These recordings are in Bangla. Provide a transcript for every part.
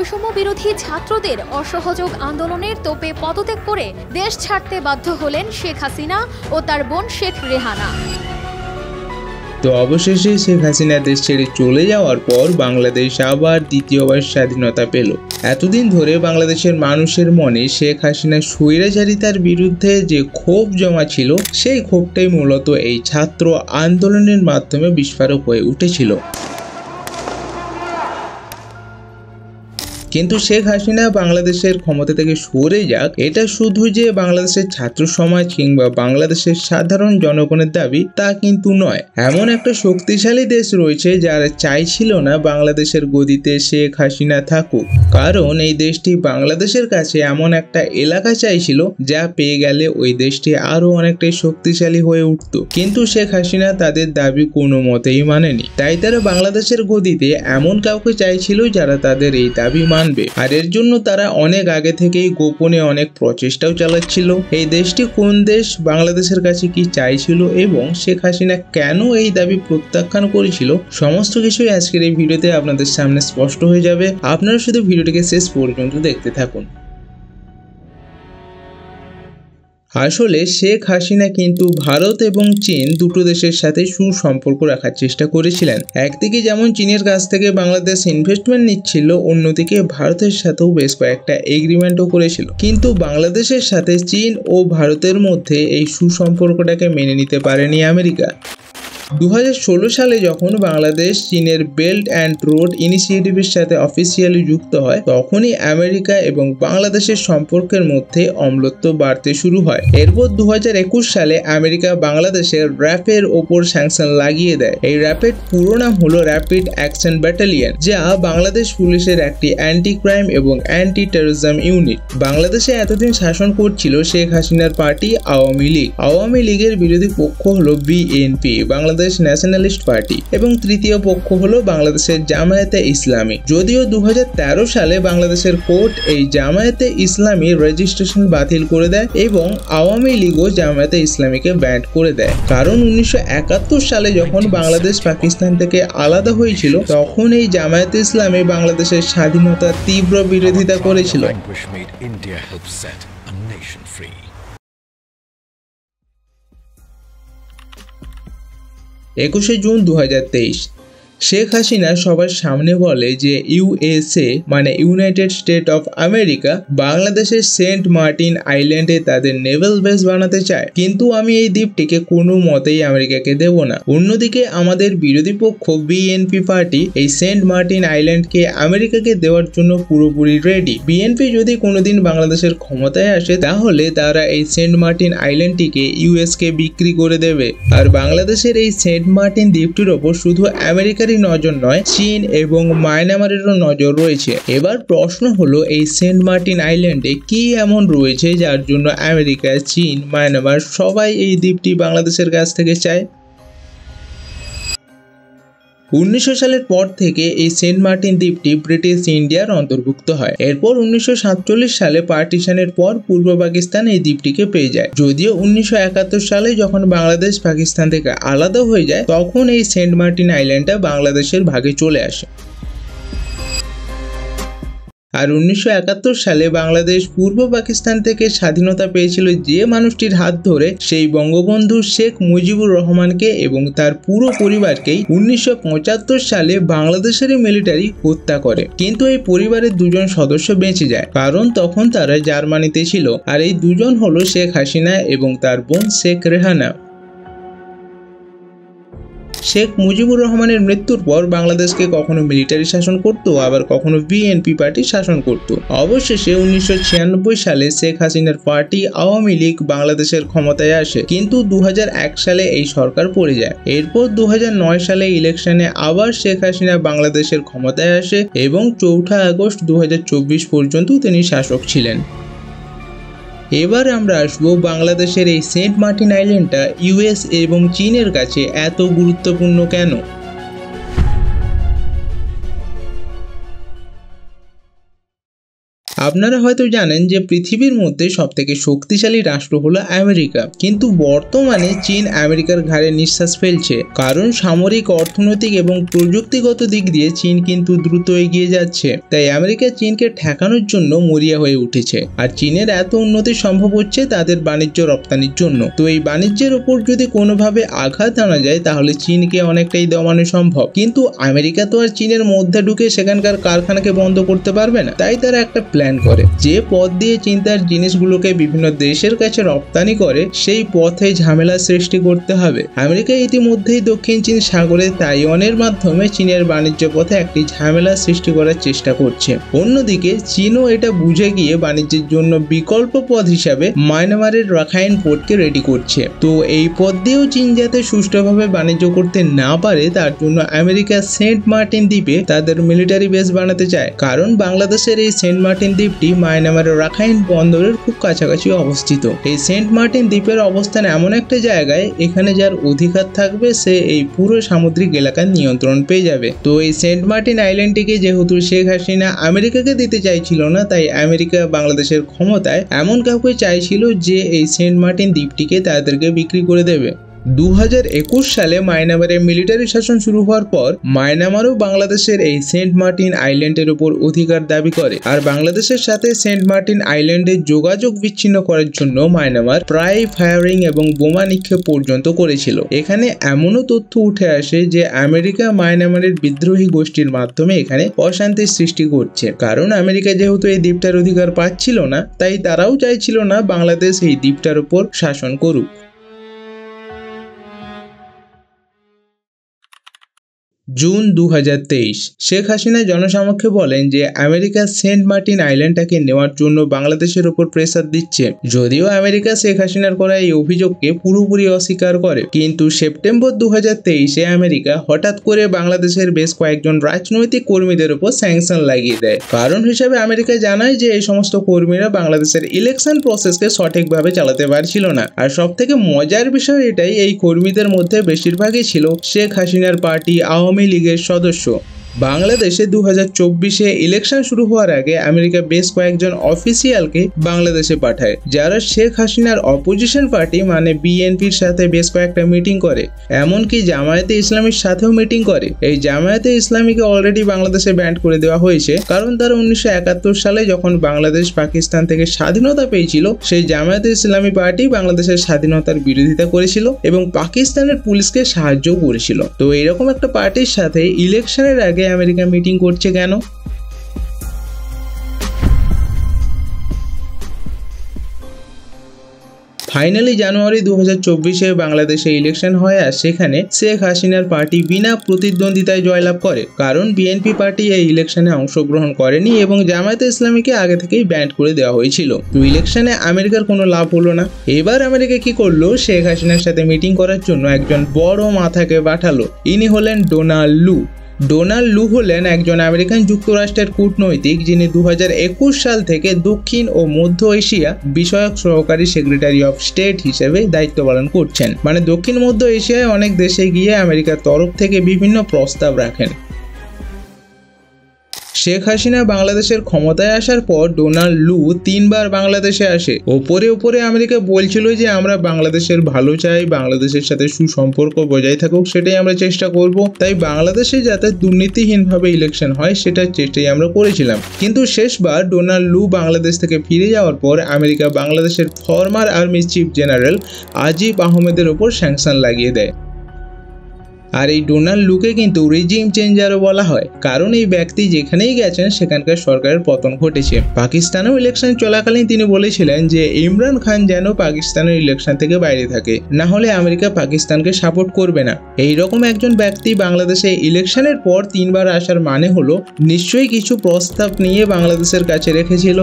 বৈষম্য বিরোধী ছাত্রদের অসহযোগ আন্দোলনের তোপে পদত্যাগ করে দেশ ছাড়তে বাধ্য হলেন শেখ হাসিনা ও তার বোন শেখ রেহানা। তো অবশেষে শেখ হাসিনা দেশ ছেড়ে চলে যাওয়ার পর বাংলাদেশ আবার দ্বিতীয়বার স্বাধীনতা পেল। এতদিন ধরে বাংলাদেশের মানুষের মনে শেখ হাসিনার স্বৈরাচারিতার বিরুদ্ধে যে ক্ষোভ জমা ছিল, সেই ক্ষোভটাই মূলত এই ছাত্র আন্দোলনের মাধ্যমে বিস্ফোরক হয়ে উঠেছিল। কিন্তু শেখ হাসিনা বাংলাদেশের ক্ষমতা থেকে সরে যাক, এটা শুধু যে বাংলাদেশের ছাত্র সমাজ কিংবা বাংলাদেশের সাধারণ জনগণের দাবি তা কিন্তু নয়। এমন একটা শক্তিশালী দেশ রয়েছে যারা চাইছিল না বাংলাদেশের গদিতে শেখ হাসিনা থাকুক, কারণ এই দেশটি বাংলাদেশের কাছে এমন একটা এলাকা চাইছিল যা পেয়ে গেলে ওই দেশটি আরো অনেকটাই শক্তিশালী হয়ে উঠত। কিন্তু শেখ হাসিনা তাদের দাবি কোনো মতেই মানেনি, তাই তারা বাংলাদেশের গদিতে এমন কাউকে চাইছিল যারা তাদের এই দাবি মানবে। আর এর জন্য তারা অনেক আগে থেকেই গোপনে অনেক প্রচেষ্টাও চালাচ্ছিল। এই দেশটি কোন দেশ, বাংলাদেশের কাছে কি চাইছিল এবং শেখ হাসিনা কেন এই দাবি প্রত্যাখ্যান করেছিল, সমস্ত কিছুই আজকের এই ভিডিওতে আপনাদের সামনে স্পষ্ট হয়ে যাবে। আপনারা শুধু ভিডিওটিকে শেষ পর্যন্ত দেখতে থাকুন। আসলে শেখ হাসিনা কিন্তু ভারত এবং চীন দুটো দেশের সাথে সুসম্পর্ক রাখার চেষ্টা করেছিলেন। একদিকে যেমন চীনের কাছ থেকে বাংলাদেশ ইনভেস্টমেন্ট নিচ্ছিল, অন্যদিকে ভারতের সাথেও বেশ কয়েকটা এগ্রিমেন্টও করেছিল। কিন্তু বাংলাদেশের সাথে চীন ও ভারতের মধ্যে এই সুসম্পর্কটাকে মেনে নিতে পারেনি আমেরিকা। 2016 সালে যখন বাংলাদেশ চীনের বেল্ট অ্যান্ড রোড ইনিশিয়েটিভের সাথে অফিসিয়ালি যুক্ত হয়, তখনই আমেরিকা এবং বাংলাদেশের সম্পর্কের মধ্যে অম্লত্ব বাড়তে শুরু হয়। এরপর 2021 সালে আমেরিকা বাংলাদেশের র্যাপের ওপর স্যাংশন লাগিয়ে দেয়। এই র্যাপের পুরো নাম হলো র্যাপিড অ্যাকশন ব্যাটালিয়ন, যা বাংলাদেশ পুলিশের একটি অ্যান্টি ক্রাইম এবং অ্যান্টি টেরোরিজম ইউনিট। বাংলাদেশে এতদিন শাসন করছিল শেখ হাসিনার পার্টি আওয়ামী লীগ। আওয়ামী লীগের বিরোধী পক্ষ হলো বিএনপি, বাংলাদেশ ন্যাশনালিস্ট পার্টি, এবং তৃতীয় পক্ষ হলো বাংলাদেশের জামায়াতে ইসলামী। যদিও 2013 সালে বাংলাদেশের কোর্ট এই জামায়াতে ইসলামী রেজিস্ট্রেশন বাতিল করে দেয় এবং আওয়ামী লীগও জামায়াতে ইসলামীকে ব্যান করে দেয়, কারণ 1971 সালে যখন বাংলাদেশ পাকিস্তান থেকে আলাদা হয়েছিল, তখন এই জামায়াতে ইসলামী বাংলাদেশের স্বাধীনতার তীব্র বিরোধিতা করেছিল। 21 জুন 2023 শেখ হাসিনা সবার সামনে বলে যে ইউএসএ মানে ইউনাইটেড স্টেট অফ আমেরিকা বাংলাদেশের সেন্ট মার্টিন আইল্যান্ডে তাদের নেভাল বেস বানাতে চায়, কিন্তু আমি এই দ্বীপটিকে কোনো মতেই আমেরিকাকে দেব না। অন্যদিকে আমাদের বিরোধী পক্ষ বিএনপি পার্টি এই সেন্ট মার্টিন আইল্যান্ডকে আমেরিকাকে দেওয়ার জন্য পুরোপুরি রেডি। বিএনপি যদি কোনোদিন বাংলাদেশের ক্ষমতায় আসে, তাহলে তারা এই সেন্ট মার্টিন আইল্যান্ডটিকে ইউএসকে বিক্রি করে দেবে। আর বাংলাদেশের এই সেন্ট মার্টিন দ্বীপটির ওপর শুধু আমেরিকার নজর নয়, চীন এবং মায়ানমারেরও নজর রয়েছে। এবার প্রশ্ন হলো, এই সেন্ট মার্টিন আইল্যান্ডে কি এমন রয়েছে যার জন্য আমেরিকা, চীন, মায়ানমার সবাই এই দ্বীপটি বাংলাদেশের কাছ থেকে চায়? 1900 সালের পর থেকে এই সেন্ট মার্টিন দ্বীপটি ব্রিটিশ ইন্ডিয়ার অন্তর্ভুক্ত হয়। এরপর 1947 সালে পার্টিশনের পর পূর্ব পাকিস্তান এই দ্বীপটিকে পেয়ে যায়। যদিও 1971 সালে যখন বাংলাদেশ পাকিস্তান থেকে আলাদা হয়ে যায়, তখন এই সেন্ট মার্টিন আইল্যান্ডটা বাংলাদেশের ভাগে চলে আসে। আর 1971 সালে বাংলাদেশ পূর্ব পাকিস্তান থেকে স্বাধীনতা পেয়েছিল যে মানুষটির হাত ধরে, সেই বঙ্গবন্ধু শেখ মুজিবুর রহমানকে এবং তার পুরো পরিবারকেই 1975 সালে বাংলাদেশের মিলিটারি হত্যা করে। কিন্তু এই পরিবারের দুজন সদস্য বেঁচে যায়, কারণ তখন তারা জার্মানিতে ছিল। আর এই দুজন হলো শেখ হাসিনা এবং তার বোন শেখ রেহানা। শেখ মুজিবুর রহমানের মৃত্যুর পর বাংলাদেশকে কখনো মিলিটারি শাসন করত, আবার কখনো বিএনপি পার্টি শাসন করত। অবশেষে 1996 সালে শেখ হাসিনার পার্টি আওয়ামী লীগ বাংলাদেশের ক্ষমতায় আসে, কিন্তু 2001 সালে এই সরকার পড়ে যায়। এরপর 2009 সালে ইলেকশনে আবার শেখ হাসিনা বাংলাদেশের ক্ষমতায় আসে এবং 4 আগস্ট 2024 পর্যন্ত তিনি শাসক ছিলেন। এবার আমরা আসবো বাংলাদেশের এই সেন্ট মার্টিন আইল্যান্ডটা ইউএস এবং চীনের কাছে এত গুরুত্বপূর্ণ কেন। আপনারা হয়তো জানেন যে পৃথিবীর মধ্যে সবথেকে শক্তিশালী রাষ্ট্র হলো আমেরিকা, কিন্তু বর্তমানে চীন আমেরিকার ঘাড়ে নিঃশ্বাস ফেলছে, কারণ সামরিক, অর্থনৈতিক এবং প্রযুক্তিগত দিক দিয়ে চীন কিন্তু দ্রুত এগিয়ে যাচ্ছে। তাই আমেরিকা চীনকে ঠেকানোর জন্য মরিয়া হয়ে উঠেছে। আর চীনের এত উন্নতি সম্ভব হচ্ছে তাদের বাণিজ্য রপ্তানির জন্য। তো এই বাণিজ্যের উপর যদি কোনোভাবে আঘাত আনা যায় তাহলে চীনকে অনেকটাই দমানো সম্ভব, কিন্তু আমেরিকা তো আর চীনের মধ্যে ঢুকে সেখানকার কারখানাকে বন্ধ করতে পারবে না। তাই তারা একটা প্ল্যান করে, যে পথ দিয়ে চীন তার জিনিসগুলোকে বিভিন্ন দেশের কাছে রপ্তানি করে সেই পথে ঝামেলা সৃষ্টি করতে হবে। আমেরিকা ইতিমধ্যেই দক্ষিণ চীন সাগরে তাইওয়ানের মাধ্যমে চীনের বাণিজ্য পথে একটি ঝামেলা সৃষ্টি করার চেষ্টা করছে। অন্যদিকে চীনও এটা বুঝে গিয়ে বাণিজ্যের জন্য বিকল্প পথ হিসাবে মায়ানমারের রাখাইন পোর্টকে রেডি করছে। তো এই পথ দিয়েও চীন যাতে সুষ্ঠুভাবে বাণিজ্য করতে না পারে তার জন্য আমেরিকা সেন্ট মার্টিন দ্বীপে তাদের মিলিটারি বেস বানাতে চায়, কারণ বাংলাদেশের এই সেন্ট মার্টিন দ্বীপটি মায়ানমারের রাখাইন বন্দরের খুব কাছাকাছি অবস্থিত। এই সেন্ট মার্টিন দ্বীপের অবস্থান এমন একটা জায়গায় এখানে যার অধিকার থাকবে সে এই পুরো সামুদ্রিক এলাকার নিয়ন্ত্রণ পেয়ে যাবে। তো এই সেন্ট মার্টিন আইল্যান্ডটিকে যেহেতু শেখ হাসিনা আমেরিকাকে দিতে চাইছিল না, তাই আমেরিকা বাংলাদেশের ক্ষমতায় এমন কাউকে চাইছিল যে এই সেন্ট মার্টিন দ্বীপটিকে তাদেরকে বিক্রি করে দেবে। 2021 সালে মায়ানমারে মিলিটারি শাসন শুরু হওয়ার পর মায়ানমারও বাংলাদেশের এই সেন্ট মার্টিন আইল্যান্ডের উপর অধিকার দাবি করে। আর বাংলাদেশের সাথে সেন্ট মার্টিন আইল্যান্ডে যোগাযোগ বিচ্ছিন্ন করার জন্য মায়ানমার প্রায় ফায়ারিং এবং বোমা নিক্ষেপ পর্যন্ত করেছিল। এখানে এমনও তথ্য উঠে আসে যে আমেরিকা মায়ানমারের বিদ্রোহী গোষ্ঠীর মাধ্যমে এখানে অশান্তির সৃষ্টি করছে, কারণ আমেরিকা যেহেতু এই দ্বীপটার অধিকার পাচ্ছিল না, তাই তারাও চাইছিল না বাংলাদেশ এই দ্বীপটার উপর শাসন করুক। জুন 2023 শেখ হাসিনা জনসমক্ষে বলেন যে আমেরিকা সেন্ট মার্টিন আইল্যান্ডটাকে নেওয়ার জন্য বাংলাদেশের উপর প্রেসার দিচ্ছে। যদিও আমেরিকা শেখ হাসিনার করা এই অভিযোগকে পুরোপুরি অস্বীকার করে, কিন্তু সেপ্টেম্বর 2023-এ আমেরিকা হঠাৎ করে বাংলাদেশের বেশ কয়েকজন রাজনৈতিক কর্মীদের উপর স্যাংশন লাগিয়ে দেয়। কারণ হিসেবে আমেরিকা জানায় যে এই সমস্ত কর্মীরা বাংলাদেশের ইলেকশন প্রসেসকে সঠিকভাবে চালাতে পারছিল না। আর সব থেকে মজার বিষয় এটাই, এই কর্মীদের মধ্যে বেশিরভাগই ছিল শেখ হাসিনার পার্টি আওয়ামী লীগের সদস্য। বাংলাদেশে 2024-এ ইলেকশন শুরু হওয়ার আগে আমেরিকা বেশ কয়েকজন অফিসিয়ালকে বাংলাদেশে পাঠায়, যারা শেখ হাসিনার অপোজিশন পার্টি মানে বিএনপির সাথে বেশ কয়েকটা মিটিং করে, এমনকি জামায়াতে ইসলামীর সাথেও মিটিং করে। এই জামায়াতে ইসলামীকে অলরেডি বাংলাদেশে ব্যান্ড করে দেওয়া হয়েছে, কারণ তারা 1971 সালে যখন বাংলাদেশ পাকিস্তান থেকে স্বাধীনতা পেয়েছিল, সেই জামায়াতে ইসলামী পার্টি বাংলাদেশের স্বাধীনতার বিরোধিতা করেছিল এবং পাকিস্তানের পুলিশকে সাহায্য করেছিল। তো এরকম একটা পার্টির সাথে ইলেকশনের আগে আমেরিকা মিটিং করছে কেন? ফাইনালি জানুয়ারি 2024-এ বাংলাদেশে ইলেকশন হয়, আর সেখানে শেখ হাসিনার পার্টি বিনা প্রতিদ্বন্দ্বিতায় জয়লাভ করে, কারণ বিএনপি পার্টি এই ইলেকশনে অংশগ্রহণ করেনি এবং জামায়াতে ইসলামীকে আগে থেকেই ব্যান্ড করে দেওয়া হয়েছিল। তো ইলেকশনে আমেরিকার কোনো লাভ হলো না। এবার আমেরিকা কি করলো, শেখ হাসিনার সাথে মিটিং করার জন্য একজন বড় মাথাকে পাঠালো। ইনি হলেন ডোনাল্ড লু। ডোনাল্ড লু হলেন একজন আমেরিকান যুক্তরাষ্ট্রের কূটনৈতিক, যিনি 2021 সাল থেকে দক্ষিণ ও মধ্য এশিয়া বিষয়ক সহকারী সেক্রেটারি অফ স্টেট হিসেবে দায়িত্ব পালন করছেন। মানে দক্ষিণ মধ্য এশিয়ায় অনেক দেশে গিয়ে আমেরিকার তরফ থেকে বিভিন্ন প্রস্তাব রাখেন। শেখ হাসিনা বাংলাদেশের ক্ষমতায় আসার পর ডোনাল্ড লু 3 বার বাংলাদেশে আসে। ওপরে আমেরিকা বলছিল যে আমরা বাংলাদেশের ভালো চাই, বাংলাদেশের সাথে সুসম্পর্ক বজায় থাকুক, সেটাই আমরা চেষ্টা করব। তাই বাংলাদেশে যাতে দুর্নীতিহীনভাবে ইলেকশন হয় সেটার চেষ্টাই আমরা করেছিলাম। কিন্তু শেষবার ডোনাল্ড লু বাংলাদেশ থেকে ফিরে যাওয়ার পর আমেরিকা বাংলাদেশের ফর্মার আর্মি চিফ জেনারেল আজিব আহমেদের ওপর স্যাংশন লাগিয়ে দেয়। আর এই ডোনাল্ড লুকে কিন্তু রেজিম চেঞ্জারও বলা হয়, কারণ এই ব্যক্তি যেখানেই গেছেন সেখানকার সরকারের পতন ঘটেছে। পাকিস্তানেও ইলেকশন চলাকালীন তিনি বলেছিলেন যে ইমরান খান যেন পাকিস্তানের ইলেকশন থেকে বাইরে থাকে, না হলে আমেরিকা পাকিস্তানকে সাপোর্ট করবে না। এইরকম একজন ব্যক্তি বাংলাদেশে ইলেকশনের পর 3 বার আসার মানে হলো নিশ্চয়ই কিছু প্রস্তাব নিয়ে বাংলাদেশের কাছে রেখেছিল।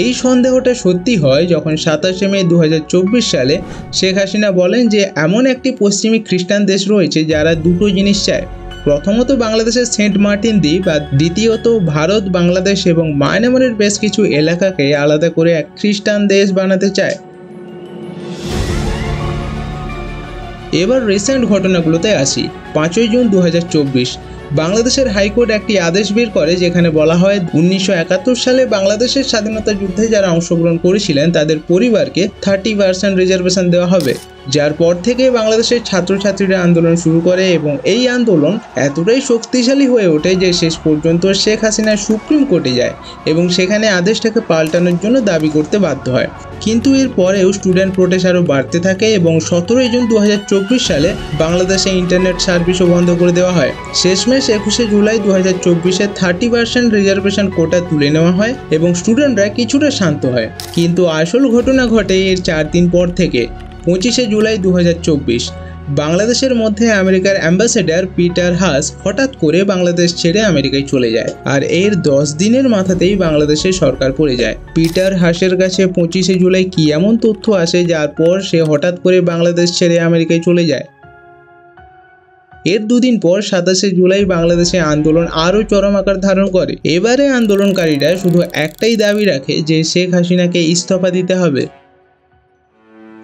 এই সন্দেহটা সত্যি হয় যখন 27 মে 2024 সালে শেখ হাসিনা বলেন যে এমন একটি পশ্চিমী খ্রিস্টান দেশ রয়েছে যারা দুটো জিনিস চায়, প্রথমত বাংলাদেশের সেন্ট মার্টিন দ্বীপ, আর দ্বিতীয়ত ভারত, বাংলাদেশ এবং মায়ানমারের বেশ কিছু এলাকাকে আলাদা করে এক খ্রিস্টান দেশ বানাতে চায়। এবার রিসেন্ট ঘটনাগুলোতে আসি। 5 জুন 2024 বাংলাদেশের হাইকোর্ট একটি আদেশ বের করে যেখানে বলা হয় 1971 সালে বাংলাদেশের স্বাধীনতা যুদ্ধে যারা অংশগ্রহণ করেছিলেন তাদের পরিবারকে 30% রিজার্ভেশন দেওয়া হবে, যার পর থেকে বাংলাদেশের ছাত্রছাত্রীরা আন্দোলন শুরু করে এবং এই আন্দোলন এতটাই শক্তিশালী হয়ে ওঠে যে শেষ পর্যন্ত শেখ হাসিনা সুপ্রিম কোর্টে যায় এবং সেখানে আদেশটাকে পাল্টানোর জন্য দাবি করতে বাধ্য হয়। কিন্তু এর পরেও স্টুডেন্ট প্রোটেস্ট আরও বাড়তে থাকে এবং 17 জুন 2024 সালে বাংলাদেশে ইন্টারনেট সার্ভিসও বন্ধ করে দেওয়া হয়। শেষমেশ 21 জুলাই 2024-এ 30% রিজার্ভেশন কোটা তুলে নেওয়া হয় এবং স্টুডেন্টরা কিছুটা শান্ত হয়। কিন্তু আসল ঘটনা ঘটে এর 4 দিন পর থেকে। 25 জুলাই 2024 বাংলাদেশের মধ্যে আমেরিকার অ্যাম্বাসেডর পিটার হাস হঠাৎ করে বাংলাদেশ ছেড়ে আমেরিকায় চলে যায়, আর এর 10 দিনের মাথাতেই বাংলাদেশের সরকার পড়ে যায়। পিটার হাসের কাছে 25 জুলাই কি এমন তথ্য আসে যার পর সে হঠাৎ করে বাংলাদেশ ছেড়ে আমেরিকায় চলে যায়? এর 2 দিন পর 27 জুলাই বাংলাদেশে আন্দোলন আরও চরম আকার ধারণ করে। এবারে আন্দোলনকারীরা শুধু একটাই দাবি রাখে যে শেখ হাসিনাকে ইস্তফা দিতে হবে।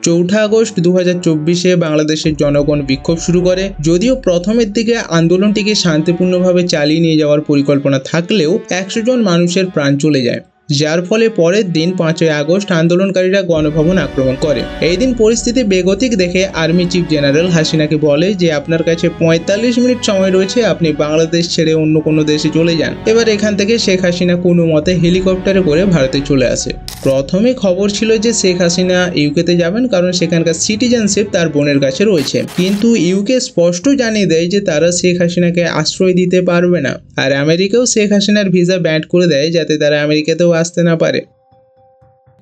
4 আগস্ট 2024-এ বাংলাদেশের জনগণ বিক্ষোভ শুরু করে। যদিও প্রথমের দিকে আন্দোলনটিকে শান্তিপূর্ণভাবে চালিয়ে নিয়ে যাওয়ার পরিকল্পনা থাকলেও 100 জন মানুষের প্রাণ চলে যায়, যার ফলে পরের দিন 5 আগস্ট আন্দোলনকারীরা গণভবন আক্রমণ করে। এই দিন পরিস্থিতি বেগতিক দেখে আর্মি চিফ জেনারেল হাসিনাকে বলে যে আপনার কাছে 45 মিনিট সময় রয়েছে, আপনি বাংলাদেশ ছেড়ে অন্য কোনো দেশে চলে যান। এবার এখান থেকে শেখ হাসিনা কোনো মতে হেলিকপ্টারে করে ভারতে চলে আসে। প্রথমে খবর ছিল যে শেখ হাসিনা ইউকেতে যাবেন কারণ সেখানকার সিটিজেনশিপ তার বোনের কাছে রয়েছে, কিন্তু ইউকে স্পষ্ট জানিয়ে দেয় যে তারা শেখ হাসিনাকে আশ্রয় দিতে পারবে না, আর আমেরিকাও শেখ হাসিনার ভিসা ব্যান্ড করে দেয় যাতে তারা আমেরিকাতেও আসতে না পারে।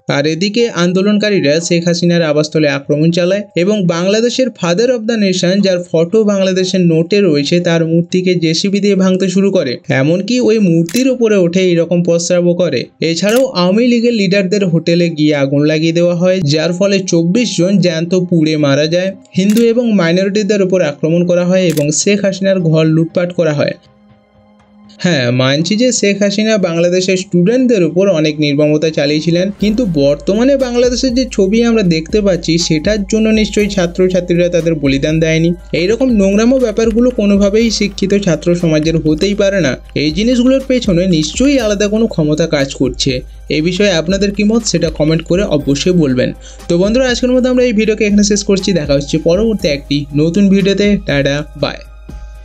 আর এদিকে আন্দোলনকারীরা শেখ হাসিনার আবাসস্থলে আক্রমণ চালায় এবং বাংলাদেশের ফাদার অব দ্য নেশন, যার ফটো বাংলাদেশের নোটে রয়েছে, তার মূর্তিকে জেসিবি দিয়ে ভাঙতে শুরু করে। এমনকি ওই মূর্তির উপরে উঠে এরকম প্রস্রাবও করে। এছাড়াও আওয়ামী লীগের লিডারদের হোটেলে গিয়ে আগুন লাগিয়ে দেওয়া হয়, যার ফলে 24 জন জ্যান্ত পুড়ে মারা যায়। হিন্দু এবং মাইনরিটিদের উপর আক্রমণ করা হয় এবং শেখ হাসিনার ঘর লুটপাট করা হয়। হ্যাঁ, মানছি যে শেখ হাসিনা বাংলাদেশের স্টুডেন্টদের উপর অনেক নির্মমতা চালিয়েছিলেন, কিন্তু বর্তমানে বাংলাদেশের যে ছবি আমরা দেখতে পাচ্ছি সেটার জন্য নিশ্চয়ই ছাত্রছাত্রীরা তাদের বলিদান দেয়নি। এইরকম নোংরামো ব্যাপারগুলো কোনোভাবেই শিক্ষিত ছাত্র সমাজের হতেই পারে না। এই জিনিসগুলোর পেছনে নিশ্চয়ই আলাদা কোনো ক্ষমতা কাজ করছে। এই বিষয়ে আপনাদের কি মত সেটা কমেন্ট করে অবশ্যই বলবেন। তো বন্ধুরা, আজকের মতো আমরা এই ভিডিওকে এখানে শেষ করছি। দেখা হচ্ছে পরবর্তী একটি নতুন ভিডিওতে। Tata, by.